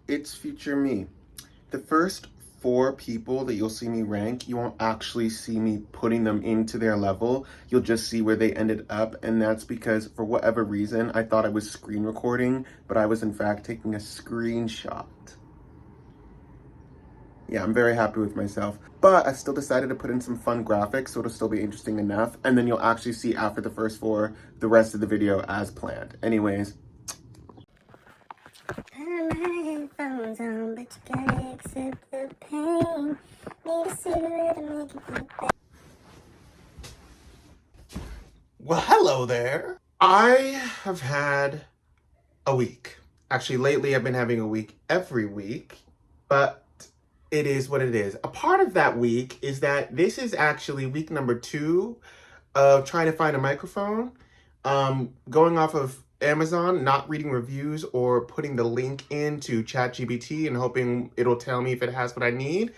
it's future me. The first 4 people that you'll see me rank, you won't actually see me putting them into their level. You'll just see where they ended up, and that's because for whatever reason, I thought I was screen recording, but I was in fact taking a screenshot. Yeah, I'm very happy with myself. But I still decided to put in some fun graphics, so it'll still be interesting enough. And then you'll actually see after the first 4, the rest of the video as planned. Anyways. Headphones on, but you gotta accept the pain. Need a cigarette to make it feel better. Well, hello there. I have had a week. Actually, lately I've been having a week every week, but it is what it is. A part of that week is that this is actually week number 2 of trying to find a microphone. Going off of Amazon, not reading reviews or putting the link into ChatGPT and hoping it'll tell me if it has what I need.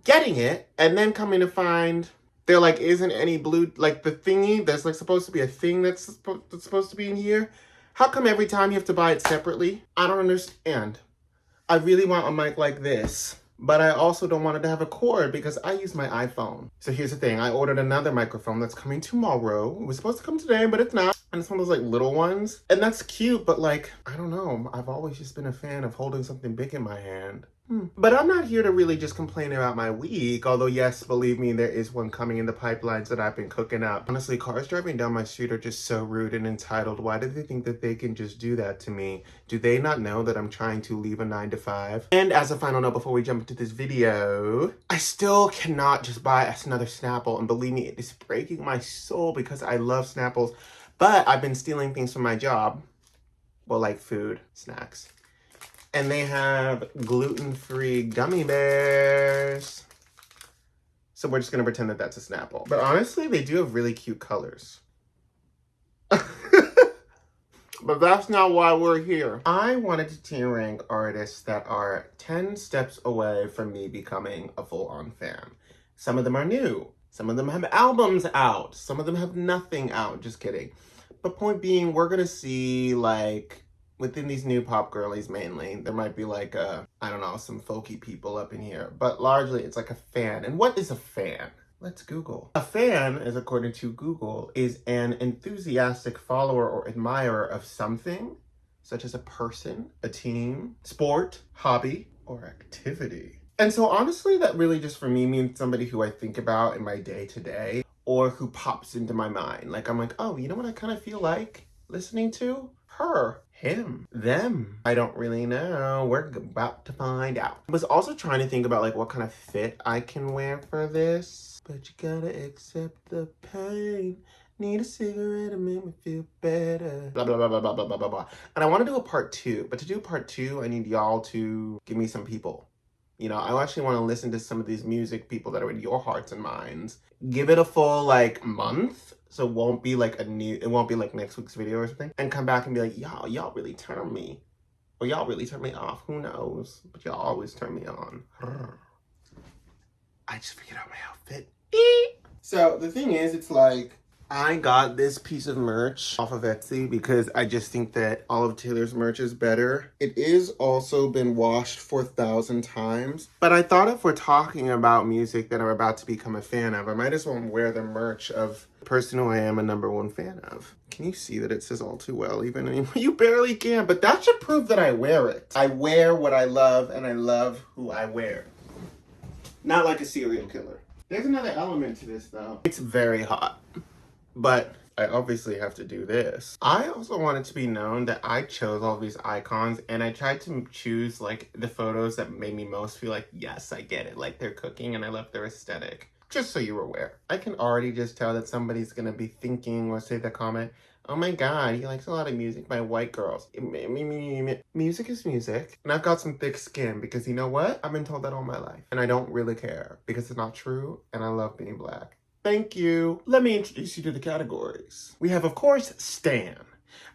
Getting it, and then coming to find there like isn't any blue, like the thingy that's like supposed to be a thing that's supposed to be in here. How come every time you have to buy it separately? I don't understand. I really want a mic like this, but I also don't want it to have a cord because I use my iPhone. So here's the thing. I ordered another microphone that's coming tomorrow. It was supposed to come today, but it's not. And it's one of those like little ones. And that's cute, but like, I don't know. I've always just been a fan of holding something big in my hand. But I'm not here to really just complain about my week, although yes, believe me, there is one coming in the pipelines that I've been cooking up. Honestly, cars driving down my street are just so rude and entitled. Why do they think that they can just do that to me? Do they not know that I'm trying to leave a 9 to 5? And as a final note before we jump into this video, I still cannot just buy another Snapple, and believe me, it is breaking my soul because I love Snapples, but I've been stealing things from my job. Well, like food, snacks. And they have gluten-free gummy bears. So we're just going to pretend that that's a Snapple. But honestly, they do have really cute colors. But that's not why we're here. I wanted to tier rank artists that are 10 steps away from me becoming a full-on fan. Some of them are new. Some of them have albums out. Some of them have nothing out. Just kidding. But point being, we're going to see like within these new pop girlies mainly, there might be like I don't know, some folky people up in here, but largely it's like a fan. And what is a fan? Let's Google. A fan, as according to Google, is an enthusiastic follower or admirer of something, such as a person, a team, sport, hobby, or activity. And so honestly, that really just for me means somebody who I think about in my day-to-day, or who pops into my mind. Like I'm like, oh, you know what I kind of feel like listening to? Her, him, them. I don't really know. We're about to find out. I was also trying to think about like what kind of fit I can wear for this. But you gotta accept the pain. Need a cigarette to make me feel better. Blah, blah, blah, blah, blah, blah, blah, blah, blah. And I want to do a part 2. But to do part 2, I need y'all to give me some people. You know, I actually want to listen to some of these music people that are in your hearts and minds. Give it a full like month. So it won't be like next week's video or something. And come back and be like, y'all really turn me. Or y'all really turn me off. Who knows? But y'all always turn me on. I just figured out my outfit. So the thing is, it's like, I got this piece of merch off of Etsy because I just think that all of Taylor's merch is better. It is also been washed 4,000 times. But I thought if we're talking about music that I'm about to become a fan of, I might as well wear the merch of the person who I am a #1 fan of. Can you see that it says all too well? Even you barely can, but that should prove that I wear it. I wear what I love and I love who I wear. Not like a serial killer. There's another element to this though. It's very hot. But I obviously have to do this. I also want it to be known that I chose all these icons and I tried to choose like the photos that made me most feel like, yes, I get it. Like they're cooking and I love their aesthetic. Just so you're aware. I can already just tell that somebody's gonna be thinking or say the comment, oh my God, he likes a lot of music by white girls. Music is music. And I've got some thick skin because you know what? I've been told that all my life. And I don't really care because it's not true and I love being black. Thank you. Let me introduce you to the categories. We have, of course, Stan.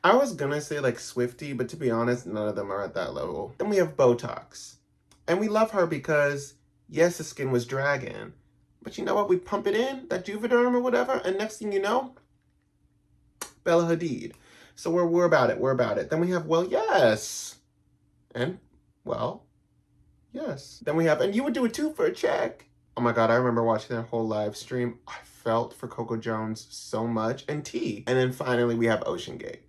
I was gonna say like Swiftie, but to be honest, none of them are at that level. Then we have Botox. And we love her because, yes, the skin was dragging. But you know what? We pump it in, that Juvederm or whatever, and next thing you know, Bella Hadid. So we're about it. Then we have, well, yes. And Well, yes. Then we have, and you would do it too for a check. Oh my God, I remember watching that whole live stream. I felt for Coco Jones so much, and T. And then finally we have Ocean Gate.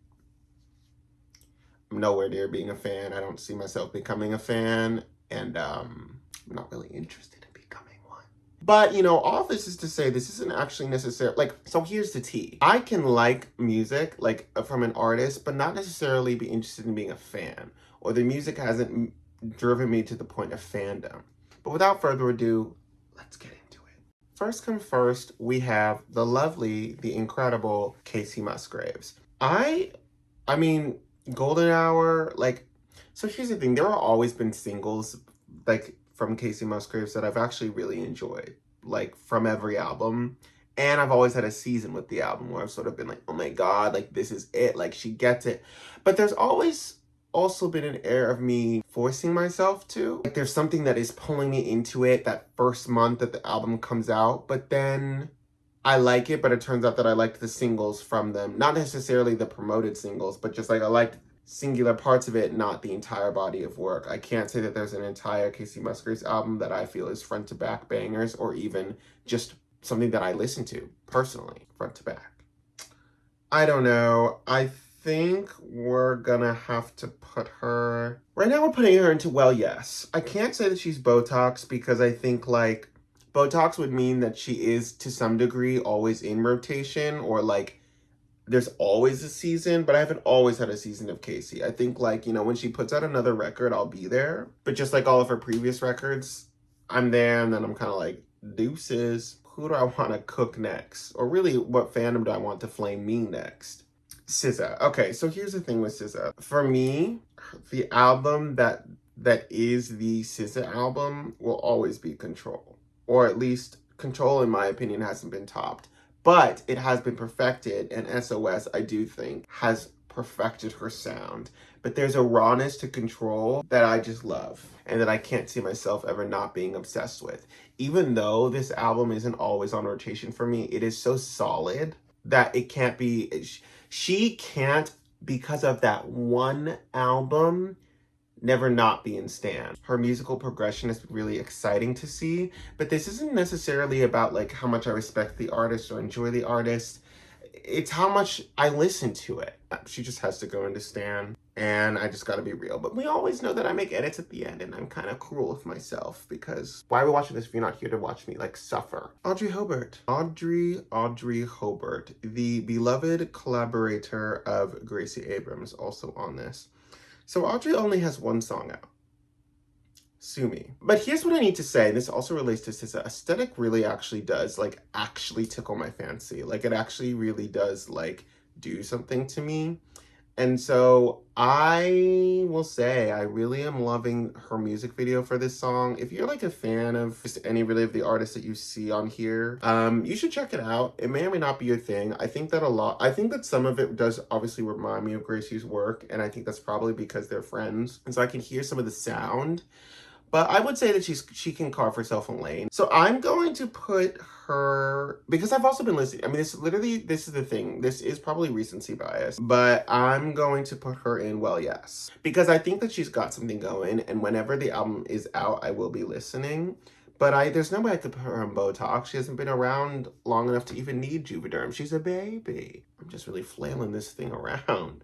I'm nowhere near being a fan. I don't see myself becoming a fan, and I'm not really interested in becoming one. But, you know, all this is to say this isn't actually necessary. Like, so here's the tea. I can like music, like, from an artist, but not necessarily be interested in being a fan, or the music hasn't driven me to the point of fandom. But without further ado, let's get into it. First come first, we have the lovely, the incredible Casey Musgraves. I mean, Golden Hour, like, so here's the thing. There have always been singles, like, from Casey Musgraves that I've actually really enjoyed, like, from every album. And I've always had a season with the album where I've sort of been like, oh my God, like, this is it. Like, she gets it. But there's always also been an air of me forcing myself to. Like, there's something that is pulling me into it that first month that the album comes out. But then I like it, but it turns out that I liked the singles from them. Not necessarily the promoted singles, but just like I liked singular parts of it, not the entire body of work. I can't say that there's an entire Casey Musgraves album that I feel is front to back bangers, or even just something that I listen to personally, front to back. I don't know. I think we're gonna have to put her... Right now we're putting her into Well Yes. I can't say that she's Botox because I think like Botox would mean that she is, to some degree, always in rotation, or like there's always a season, but I haven't always had a season of Casey. I think like, you know, when she puts out another record, I'll be there. But just like all of her previous records, I'm there and then I'm kind of like, deuces. Who do I want to cook next? Or really, what fandom do I want to flame me next? SZA. Okay, so here's the thing with SZA. For me, the album that is the SZA album will always be Control. Or at least Control, in my opinion, hasn't been topped. But it has been perfected, and SOS, I do think, has perfected her sound. But there's a rawness to Control that I just love, and that I can't see myself ever not being obsessed with. Even though this album isn't always on rotation for me, it is so solid that it can't be... She can't, because of that one album, never not be in stan. Her musical progression is really exciting to see, but this isn't necessarily about like how much I respect the artist or enjoy the artist. It's how much I listen to it. She just has to go into stan, and I just gotta be real. But we always know that I make edits at the end, and I'm kind of cruel with myself because why are we watching this if you're not here to watch me like suffer? Audrey Hobart. Audrey Hobart, the beloved collaborator of Gracie Abrams, also on this. So Audrey only has one song out, Sue Me. But here's what I need to say. This also relates to SZA. Aesthetic really actually does, like, actually tickle my fancy. Like, it actually really does, like, do something to me. And so I will say I really am loving her music video for this song. If you're like a fan of just any really of the artists that you see on here, you should check it out. It may or may not be your thing. I think that some of it does obviously remind me of Gracie's work, and I think that's probably because they're friends. And so I can hear some of the sound. But I would say that she can carve herself a lane. So I'm going to put her, because I've also been listening. I mean, this is the thing. This is probably recency bias, but I'm going to put her in Well Yes. Because I think that she's got something going, and whenever the album is out, I will be listening. But there's no way I could put her in Botox. She hasn't been around long enough to even need Juvederm. She's a baby. I'm just really flailing this thing around.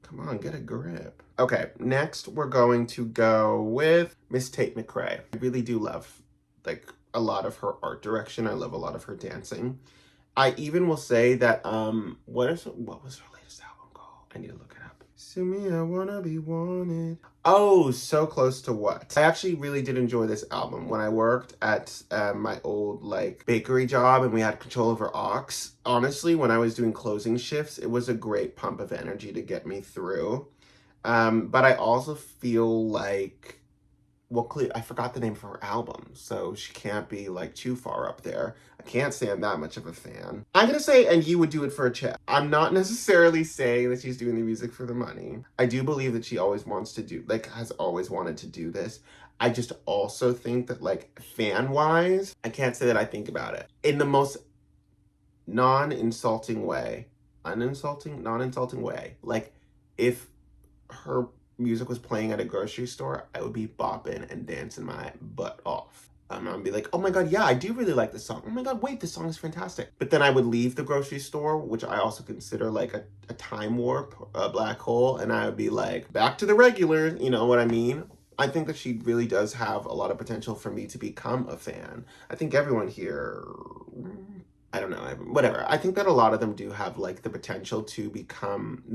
Come on, get a grip. Okay, next we're going to go with Miss Tate McRae. I really do love, like, a lot of her art direction. I love a lot of her dancing. I even will say that, what was her latest album called? I need to look it up. Sue Me, I Wanna Be Wanted. Oh, So Close to What. I actually really did enjoy this album. When I worked at my old like bakery job and we had control over aux, honestly, when I was doing closing shifts, it was a great pump of energy to get me through. But I also feel like, well, I forgot the name of her album, so she can't be like too far up there. I can't say I'm that much of a fan. I'm gonna say, and you would do it for a check. I'm not necessarily saying that she's doing the music for the money. I do believe that she always wants to do, like, has always wanted to do this. I just also think that, like, fan-wise, I can't say that I think about it in the most non-insulting way. Non-insulting way. Like, if her music was playing at a grocery store, I would be bopping and dancing my butt off. I'd be like, oh my god, yeah, I do really like this song. Oh my god, wait, this song is fantastic. But then I would leave the grocery store, which I also consider like a time warp, a black hole, and I would be like, back to the regular, you know what I mean? I think that she really does have a lot of potential for me to become a fan. I think everyone here, I don't know, whatever. I think that a lot of them do have like the potential to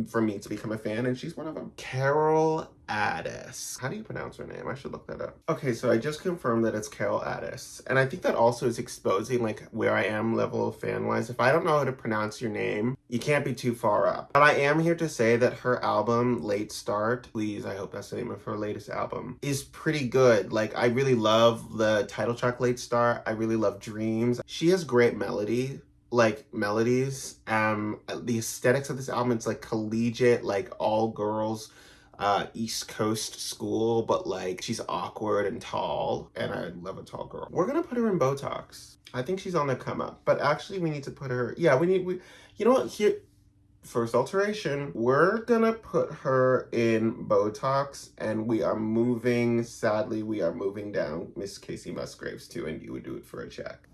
for me to become a fan, and she's one of them. Carol Addis. How do you pronounce her name? I should look that up. Okay, so I just confirmed that it's Carol Addis. And I think that also is exposing like where I am level of fan-wise. If I don't know how to pronounce your name, you can't be too far up. But I am here to say that her album, Late Start, please, I hope that's the name of her latest album, is pretty good. Like, I really love the title track, Late Start. I really love Dreams. She has great melodies. The aesthetics of this album, it's like collegiate, like all girls East Coast school, but like she's awkward and tall, and I love a tall girl. We're gonna put her in Botox. I think she's on the come up, but actually we need to put her, yeah, you know what, here, first alteration, we're gonna put her in Botox, and sadly we are moving down Miss Casey Musgraves too, and you would do it for a check.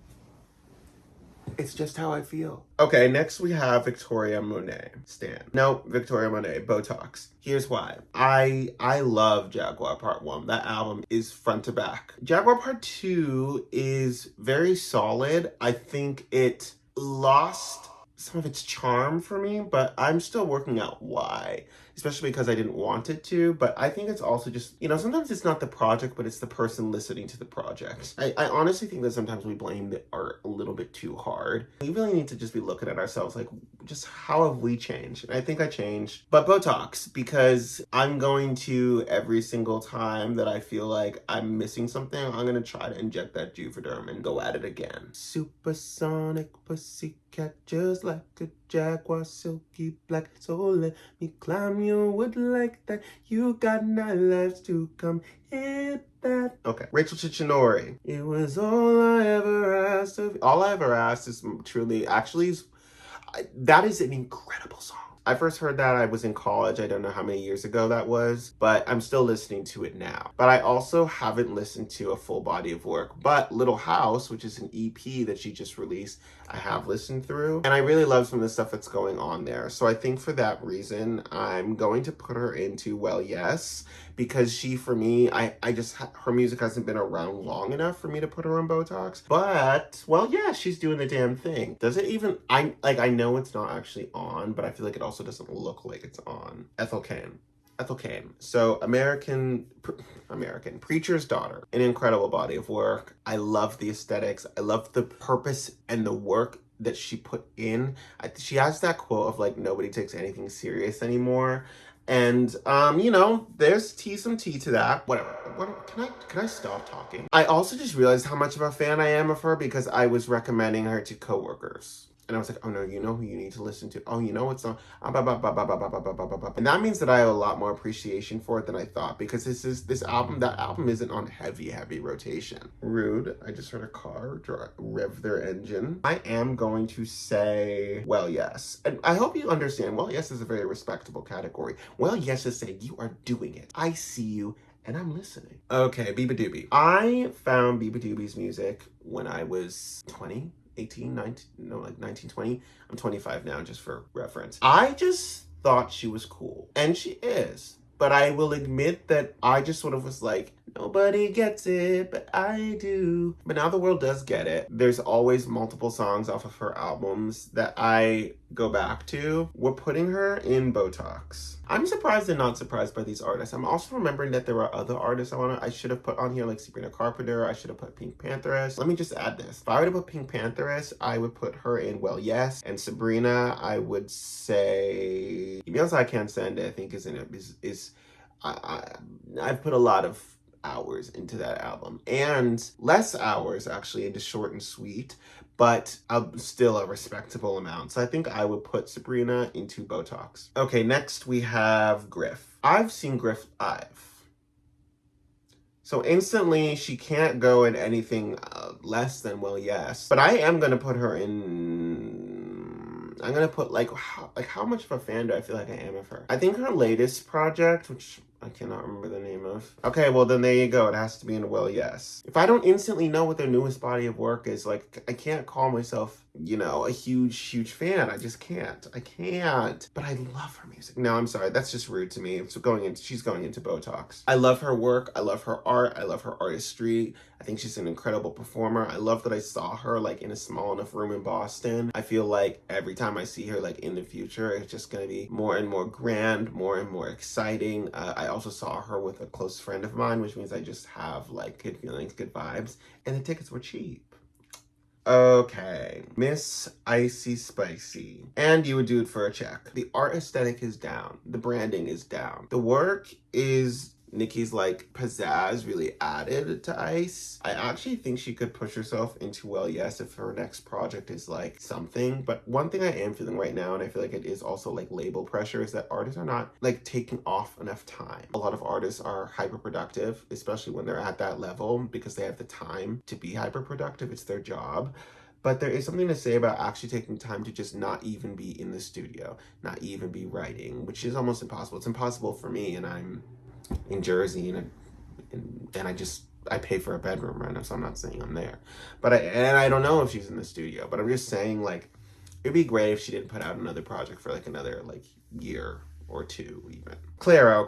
It's just how I feel. Okay, next we have Victoria Monet. Stan. No, Victoria Monet, Botox. Here's why. I love Jaguar Part 1. That album is front to back. Jaguar Part 2 is very solid. I think it lost some of its charm for me, but I'm still working out why. Especially because I didn't want it to, but I think it's also just, you know, sometimes it's not the project, but it's the person listening to the project. I honestly think that sometimes we blame the art a little bit too hard. We really need to just be looking at ourselves like, just how have we changed? And I think I changed. But Botox, because I'm going to, every single time that I feel like I'm missing something, I'm going to try to inject that Juvederm and go at it again. Supersonic pussycat, just like a jaguar, silky black. So let me climb your wood like that. You got 9 lives to come hit that. Okay, Rachel Chichinori. It was all I ever asked of you. All I ever asked is truly, actually, that is an incredible song. I first heard that, I was in college. I don't know how many years ago that was, but I'm still listening to it now. But I also haven't listened to a full body of work. But Little House, which is an EP that she just released, I have listened through. And I really love some of the stuff that's going on there. So I think for that reason, I'm going to put her into Well Yes, because she, for me, her music hasn't been around long enough for me to put her on Botox. But, well, yeah, she's doing the damn thing. Does it even, I know it's not actually on, but I feel like it also doesn't look like it's on. Ethel Cain. So American Preacher's Daughter, an incredible body of work. I love the aesthetics. I love the purpose and the work that she put in. She has that quote of like, nobody takes anything serious anymore. And, you know, there's some tea to that. Whatever. Can I stop talking? I also just realized how much of a fan I am of her because I was recommending her to coworkers. And I was like, oh no, you know who you need to listen to. Oh, you know what's on. And that means that I have a lot more appreciation for it than I thought, because that album isn't on heavy rotation. Rude. I just heard a car rev their engine. I am going to say Well Yes. And I hope you understand, Well Yes is a very respectable category. Well Yes is saying you are doing it. I see you. And I'm listening. Okay, Biba Doobie. I found Biba Doobie's music when I was 20. 18, 19, no, like 19, 20. I'm 25 now, just for reference. I just thought she was cool. And she is. But I will admit that I just sort of was like, nobody gets it, but I do. But now the world does get it. There's always multiple songs off of her albums that I go back to. We're putting her in Botox. I'm surprised and not surprised by these artists. I'm also remembering that there are other artists I should have put on here, like Sabrina Carpenter. I should have put Pink Pantheress. Let me just add this. If I were to put Pink Pantheress, I would put her in Well Yes. And Sabrina, I would say Emails I Can't Send, I think I've put a lot of hours into that album, and less hours actually into Short and Sweet, but still a respectable amount. So I think I would put Sabrina into Botox. Okay, next we have Griff. I've seen Griff live. So instantly, she can't go in anything less than Well Yes. But I am going to put her in... I'm going to put, how much of a fan do I feel like I am of her? I think her latest project, which I cannot remember the name of. Okay, well then there you go. It has to be in a well yes. If I don't instantly know what their newest body of work is, like I can't call myself, you know, a huge fan. I just can't. I can't. But I love her music. No, I'm sorry. That's just rude to me. She's going into Botox. I love her work. I love her art. I love her artistry. I think she's an incredible performer. I love that I saw her like in a small enough room in Boston. I feel like every time I see her like in the future, it's just gonna be more and more grand, more and more exciting. I also saw her with a close friend of mine, which means I just have like good feelings, good vibes, and the tickets were cheap. Okay, Miss Icy Spicy. And you would do it for a check. The art aesthetic is down. The branding is down. The work is Nikki's like pizzazz really added to Ice. I actually think she could push herself into well yes if her next project is like something. But one thing I am feeling right now, and I feel like it is also like label pressure, is that artists are not like taking off enough time. A lot of artists are hyper productive, especially when they're at that level, because they have the time to be hyper productive. It's their job. But there is something to say about actually taking time to just not even be in the studio, not even be writing, which is almost impossible. It's impossible for me, and I'm in Jersey, and I pay for a bedroom right now, so I'm not saying I'm there. But I don't know if she's in the studio, but I'm just saying like it'd be great if she didn't put out another project for like another like year or two even. Claro.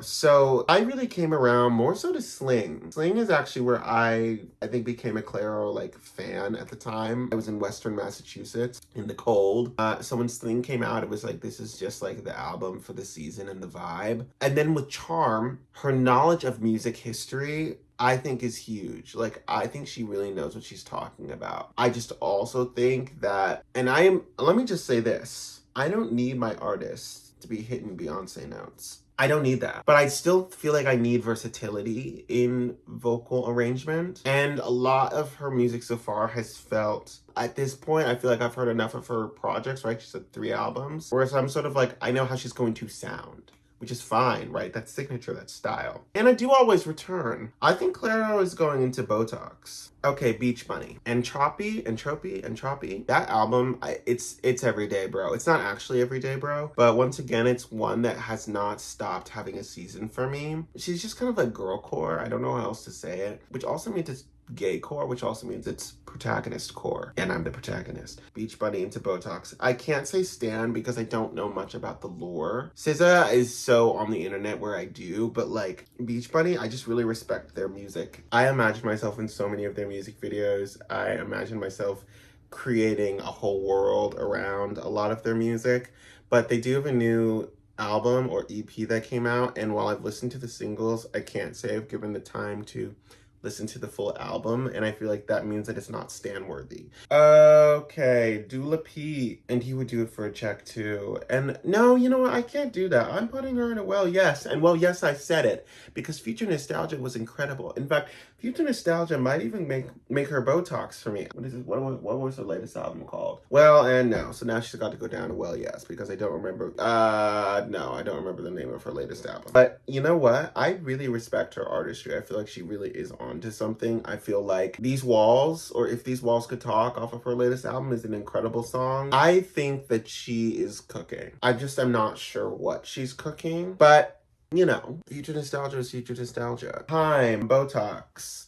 So I really came around more so to Sling. Sling is actually where I think became a Claro like fan at the time. I was in Western Massachusetts in the cold. So when Sling came out, it was like this is just like the album for the season and the vibe. And then with Charm, her knowledge of music history I think is huge. Like, I think she really knows what she's talking about. I just also think that, let me just say this. I don't need my artists to be hitting Beyonce notes. I don't need that. But I still feel like I need versatility in vocal arrangement. And a lot of her music so far has felt, at this point, I feel like I've heard enough of her projects, right? She said 3 albums. Whereas I'm sort of like, I know how she's going to sound, which is fine, right? That's signature, that's style. And I do always return. I think Claro is going into Botox. Okay, Beach Bunny. Entropy. That album, it's everyday, bro. It's not actually everyday, bro. But once again, it's one that has not stopped having a season for me. She's just kind of like girlcore. I don't know how else to say it. Which also means it's gay core, which also means it's protagonist core, and I'm the protagonist. Beach Bunny into Botox. I can't say stan because I don't know much about the lore. SZA is so on the internet where I do, but like Beach Bunny, I just really respect their music. I imagine myself in so many of their music videos. I imagine myself creating a whole world around a lot of their music, but they do have a new album or EP that came out, and while I've listened to the singles, I can't say I've given the time to listen to the full album, and I feel like that means that it's not stan worthy. Okay, Dula P, and he would do it for a check too. And no, you know what? I can't do that. I'm putting her in a well yes, and well yes, I said it because Future Nostalgia was incredible. In fact, Future Nostalgia might even make her Botox for me. What is it? What was her latest album called? Well and no. So now she's got to go down to well yes because I don't remember. No, I don't remember the name of her latest album. But you know what? I really respect her artistry. I feel like she really is onto something. I feel like These Walls, or If These Walls Could Talk, off of her latest album, is an incredible song. I think that she is cooking. I'm not sure what she's cooking, but you know, Future Nostalgia is Future Nostalgia. Time, Botox.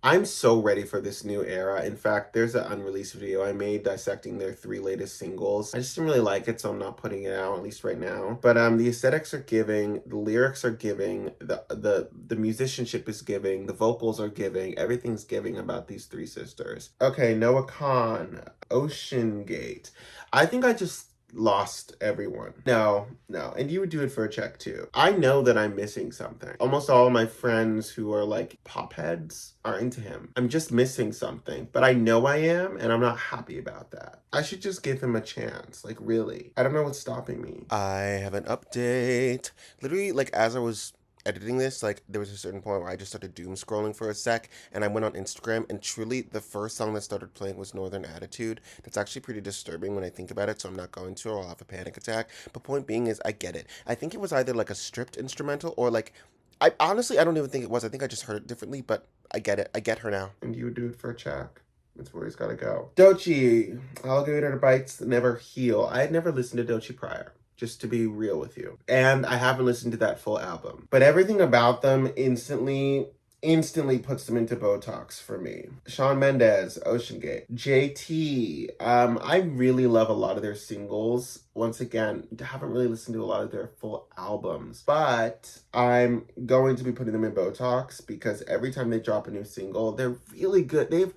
I'm so ready for this new era. In fact, there's an unreleased video I made dissecting their 3 latest singles. I just didn't really like it, so I'm not putting it out, at least right now. But the aesthetics are giving, the lyrics are giving, the musicianship is giving, the vocals are giving, everything's giving about these 3 sisters. Okay, Noah Khan, Ocean Gate. I think I just lost everyone. No, and you would do it for a check too. I know that I'm missing something. Almost all of my friends who are like pop heads are into him. I'm just missing something, but I know I am, and I'm not happy about that. I should just give him a chance, like really. I don't know what's stopping me. I have an update. Literally, like as I was editing this, like there was a certain point where I just started doom scrolling for a sec, and I went on Instagram, and truly the first song that started playing was Northern Attitude. That's actually pretty disturbing when I think about it, so I'm not going to, or I'll have a panic attack. But point being is, I get it. I think it was either like a stripped instrumental, or like, I honestly, I don't even think it was. I think I just heard it differently, but I get it. I get her now. And you would do it for a check. That's where he's gotta go. Doechii, Alligator Bites Never Heal. I had never listened to Doechii prior. just to be real with you. And I haven't listened to that full album. But everything about them instantly puts them into Botox for me. Shawn Mendes, Ocean Gate, JT. I really love a lot of their singles. Once again, haven't really listened to a lot of their full albums, but I'm going to be putting them in Botox because every time they drop a new single, they're really good.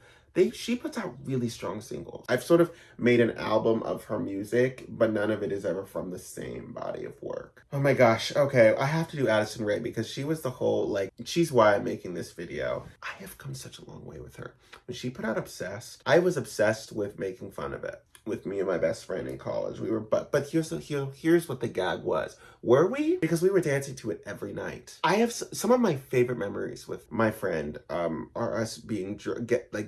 She puts out really strong singles. I've sort of made an album of her music, but none of it is ever from the same body of work. Oh my gosh, okay, I have to do Addison Rae because she was the whole, like, she's why I'm making this video. I have come such a long way with her. When she put out Obsessed, I was obsessed with making fun of it with me and my best friend in college. We were, but here's what the gag was. Were we? Because we were dancing to it every night. I have some of my favorite memories with my friend are us being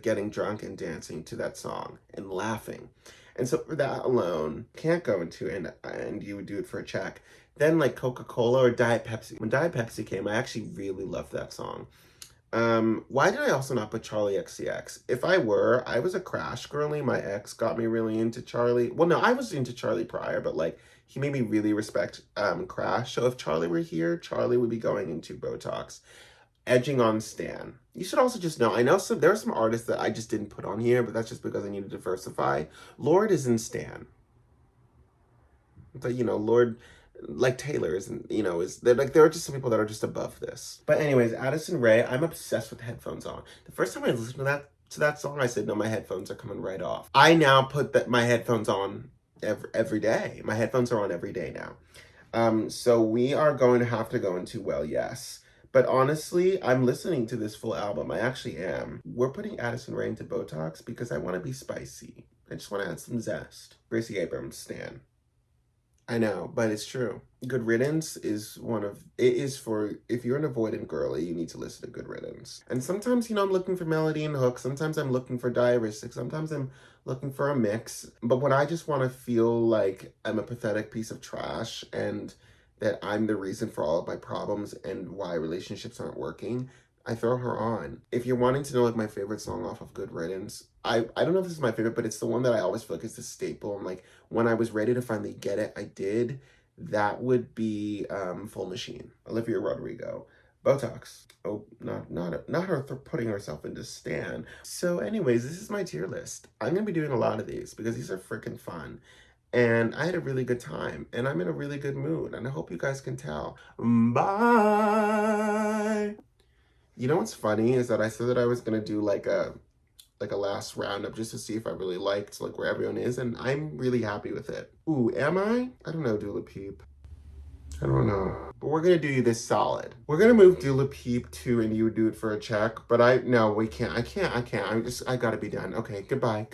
getting drunk and dancing to that song and laughing. And so for that alone, can't go into it and you would do it for a check. Then like Coca-Cola or Diet Pepsi. When Diet Pepsi came, I actually really loved that song. Why did I also not put Charlie XCX? If I was a Crash girly. My ex got me really into Charlie. Well, no, I was into Charlie prior, but like he made me really respect Crash. So if Charlie were here, Charlie would be going into Botox, edging on Stan. You should also just know, I know there are some artists that I just didn't put on here, but that's just because I need to diversify. Lord is in Stan. But Lord, like Taylor isn't, there are just some people that are just above this. But anyways, Addison Rae, I'm obsessed with headphones on. The first time I listened to that song, I said, no, my headphones are coming right off. I now put my headphones on every day. My headphones are on every day now. So we are going to have to go into Well Yes. But honestly, I'm listening to this full album. I actually am. We're putting Addison Rae into Botox because I want to be spicy. I just want to add some zest. Gracie Abrams, stan. I know, but it's true. Good Riddance is for, if you're an avoidant girly, you need to listen to Good Riddance. And sometimes, I'm looking for melody and hook. Sometimes I'm looking for diaristic. Sometimes I'm looking for a mix. But when I just want to feel like I'm a pathetic piece of trash and that I'm the reason for all of my problems and why relationships aren't working, I throw her on. If you're wanting to know like my favorite song off of Good Riddance, I don't know if this is my favorite, but it's the one that I always feel like is the staple. And like when I was ready to finally get it, I did. That would be Full Machine, Olivia Rodrigo. Botox. Oh, not her putting herself into Stan. So anyways, this is my tier list. I'm gonna be doing a lot of these because these are freaking fun. And I had a really good time. And I'm in a really good mood. And I hope you guys can tell. Bye! You know what's funny is that I said that I was gonna do like a last roundup just to see if I really liked like where everyone is, and I'm really happy with it. Ooh, am I? I don't know, Dula Peep. I don't know. But we're gonna do you this solid. We're gonna move Dula Peep to and you would do it for a check, but no, we can't. I can't. I gotta be done. Okay, goodbye.